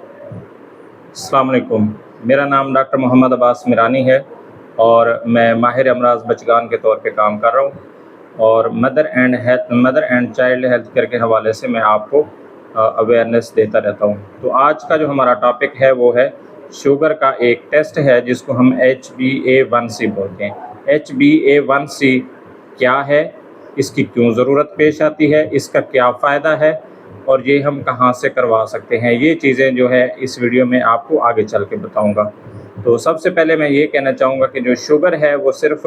अस्सलाम वालेकुम। मेरा नाम डॉक्टर मोहम्मद अब्बास मिरानी है और मैं माहिर अमराज बचगान के तौर पे काम कर रहा हूँ और mother and child health care के हवाले से मैं आपको अवेयरनेस देता रहता हूँ। तो आज का जो हमारा टॉपिक है वो है शुगर का एक टेस्ट है जिसको हम HbA1c बोलते हैं। HbA1c क्या है, इसकी क्यों ज़रूरत पेश आती है, इसका क्या फ़ायदा है और ये हम कहाँ से करवा सकते हैं, ये चीज़ें जो है इस वीडियो में आपको आगे चल के बताऊँगा। तो सबसे पहले मैं ये कहना चाहूँगा कि जो शुगर है वो सिर्फ़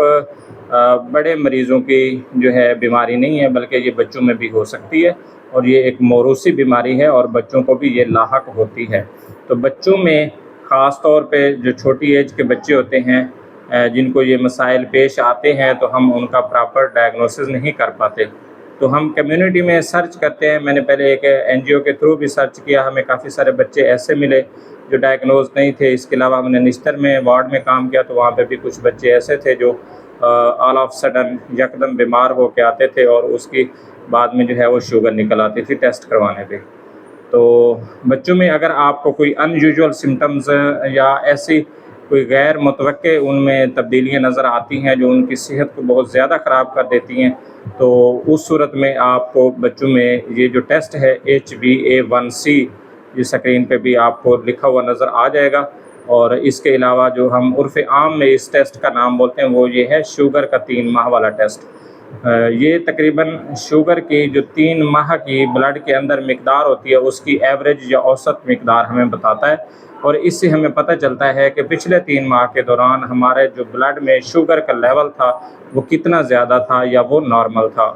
बड़े मरीज़ों की जो है बीमारी नहीं है, बल्कि ये बच्चों में भी हो सकती है और ये एक मौरूसी बीमारी है और बच्चों को भी ये लाहक होती है। तो बच्चों में ख़ास तौर पे जो छोटी एज के बच्चे होते हैं जिनको ये मसाइल पेश आते हैं तो हम उनका प्रॉपर डायग्नोसिस नहीं कर पाते। तो हम कम्युनिटी में सर्च करते हैं। मैंने पहले एक NGO के थ्रू भी सर्च किया, हमें काफ़ी सारे बच्चे ऐसे मिले जो डायग्नोज नहीं थे। इसके अलावा हमने निस्तर में वार्ड में काम किया तो वहाँ पे भी कुछ बच्चे ऐसे थे जो ऑल ऑफ सडन यकदम बीमार हो के आते थे और उसकी बाद में जो है वो शुगर निकल आती थी टेस्ट करवाने पे। तो बच्चों में अगर आपको कोई अनयूजुअल सिम्टम्स या ऐसी कोई गैर मुतवक्के उनमें तब्दीलियाँ नज़र आती हैं जो उनकी सेहत को बहुत ज़्यादा ख़राब कर देती हैं, तो उस सूरत में आपको बच्चों में ये जो टेस्ट है HbA1c, ये स्क्रीन पे भी आपको लिखा हुआ नज़र आ जाएगा। और इसके अलावा जो हम उर्फ़ आम में इस टेस्ट का नाम बोलते हैं वो ये है शुगर का 3 माह वाला टेस्ट। ये तकरीबन शुगर की जो 3 माह की ब्लड के अंदर मिकदार होती है उसकी एवरेज या औसत मिकदार हमें बताता है और इससे हमें पता चलता है कि पिछले 3 माह के दौरान हमारे जो ब्लड में शुगर का लेवल था वो कितना ज़्यादा था या वो नॉर्मल था।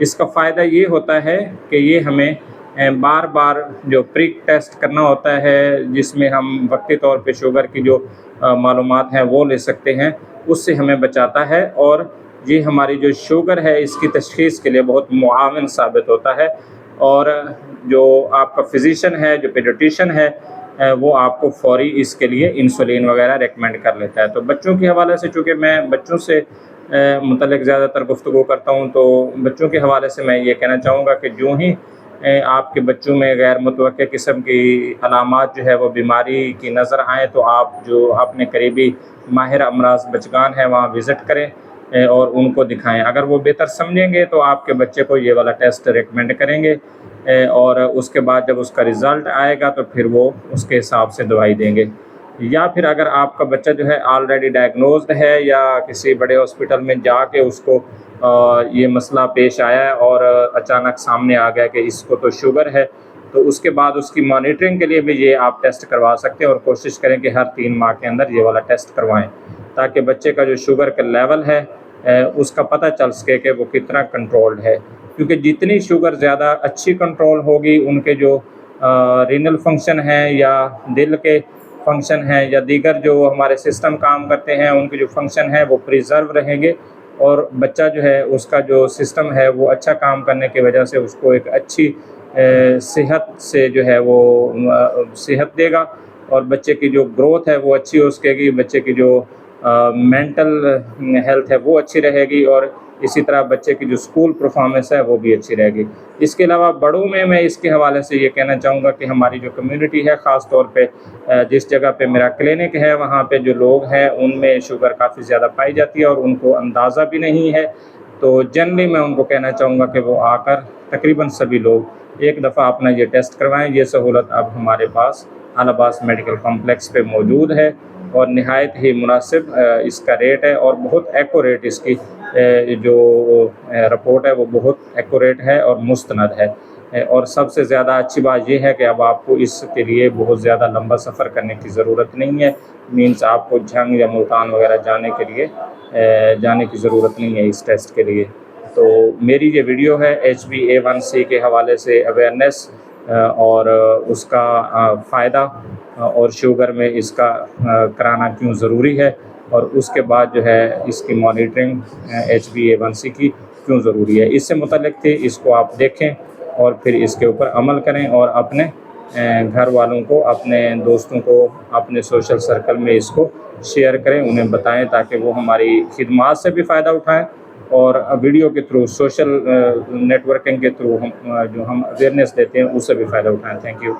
इसका फ़ायदा ये होता है कि ये हमें बार बार जो प्रिक टेस्ट करना होता है जिसमें हम वक्ती तौर पे शुगर की जो मालूमात हैं वो ले सकते हैं, उससे हमें बचाता है और ये हमारी जो शुगर है इसकी तशख़ीस के लिए बहुत मुआविन साबित होता है। और जो आपका फिजिशियन है, जो पीडियाट्रिशियन है, वो आपको फ़ौरी इसके लिए इंसुलिन वगैरह रेकमेंड कर लेता है। तो बच्चों के हवाले से चूँकि मैं बच्चों से मुतल्लिक़ ज़्यादातर गुफ्तगू करता हूँ तो बच्चों के हवाले से मैं ये कहना चाहूँगा कि जो ही आपके बच्चों में गैर मुतवक्के किस्म की अलामात जो है वो बीमारी की नज़र आएँ तो आप जो अपने करीबी माहिर अमराज बचगान है वहाँ विज़िट करें और उनको दिखाएं। अगर वो बेहतर समझेंगे तो आपके बच्चे को ये वाला टेस्ट रेकमेंड करेंगे और उसके बाद जब उसका रिज़ल्ट आएगा तो फिर वो उसके हिसाब से दवाई देंगे। या फिर अगर आपका बच्चा जो है ऑलरेडी डायग्नोज्ड है या किसी बड़े हॉस्पिटल में जाके उसको ये मसला पेश आया है और अचानक सामने आ गया कि इसको तो शुगर है, तो उसके बाद उसकी मॉनिटरिंग के लिए भी ये आप टेस्ट करवा सकते हैं और कोशिश करें कि हर 3 माह के अंदर ये वाला टेस्ट करवाएं ताकि बच्चे का जो शुगर का लेवल है उसका पता चल सके कि वो कितना कंट्रोल्ड है। क्योंकि जितनी शुगर ज़्यादा अच्छी कंट्रोल होगी उनके जो रीनल फंक्शन हैं या दिल के फंक्शन हैं या दीगर जो हमारे सिस्टम काम करते हैं उनके जो फंक्शन है वो प्रिजर्व रहेंगे और बच्चा जो है उसका जो सिस्टम है वो अच्छा काम करने की वजह से उसको एक अच्छी सेहत से जो है वो सेहत देगा और बच्चे की जो ग्रोथ है वो अच्छी हो सकेगी, बच्चे की जो मेंटल हेल्थ है वो अच्छी रहेगी और इसी तरह बच्चे की जो स्कूल परफॉर्मेंस है वो भी अच्छी रहेगी। इसके अलावा बड़ों में मैं इसके हवाले से ये कहना चाहूँगा कि हमारी जो कम्युनिटी है ख़ास तौर पे जिस जगह पे मेरा क्लिनिक है वहाँ पे जो लोग हैं उनमें शुगर काफ़ी ज़्यादा पाई जाती है और उनको अंदाज़ा भी नहीं है। तो जनरली मैं उनको कहना चाहूँगा कि वो आकर तकरीबन सभी लोग एक दफ़ा अपना ये टेस्ट करवाएँ। ये सहूलत अब हमारे पास अल अब्बास मेडिकल कॉम्प्लेक्स पे मौजूद है और नहायत ही मुनासिब इसका रेट है और बहुत एक्यूरेट इसकी जो रिपोर्ट है वो बहुत एक्यूरेट है और मुस्तनद है। और सबसे ज़्यादा अच्छी बात ये है कि अब आपको इसके लिए बहुत ज़्यादा लंबा सफ़र करने की ज़रूरत नहीं है। मीन्स आपको झंग या मुल्तान वगैरह जाने की ज़रूरत नहीं है इस टेस्ट के लिए। तो मेरी ये वीडियो है HbA1c के हवाले से अवेयरनेस और उसका फ़ायदा और शुगर में इसका कराना क्यों ज़रूरी है और उसके बाद जो है इसकी मॉनिटरिंग HbA1c की क्यों ज़रूरी है, इससे मुतल्लिक़ थी। इसको आप देखें और फिर इसके ऊपर अमल करें और अपने घर वालों को, अपने दोस्तों को, अपने सोशल सर्कल में इसको शेयर करें, उन्हें बताएं ताकि वो हमारी खिदमात से भी फ़ायदा उठाएं और वीडियो के थ्रू, सोशल नेटवर्किंग के थ्रू हम जो हम अवेयरनेस देते हैं उससे भी फ़ायदा उठाएं। Thank you.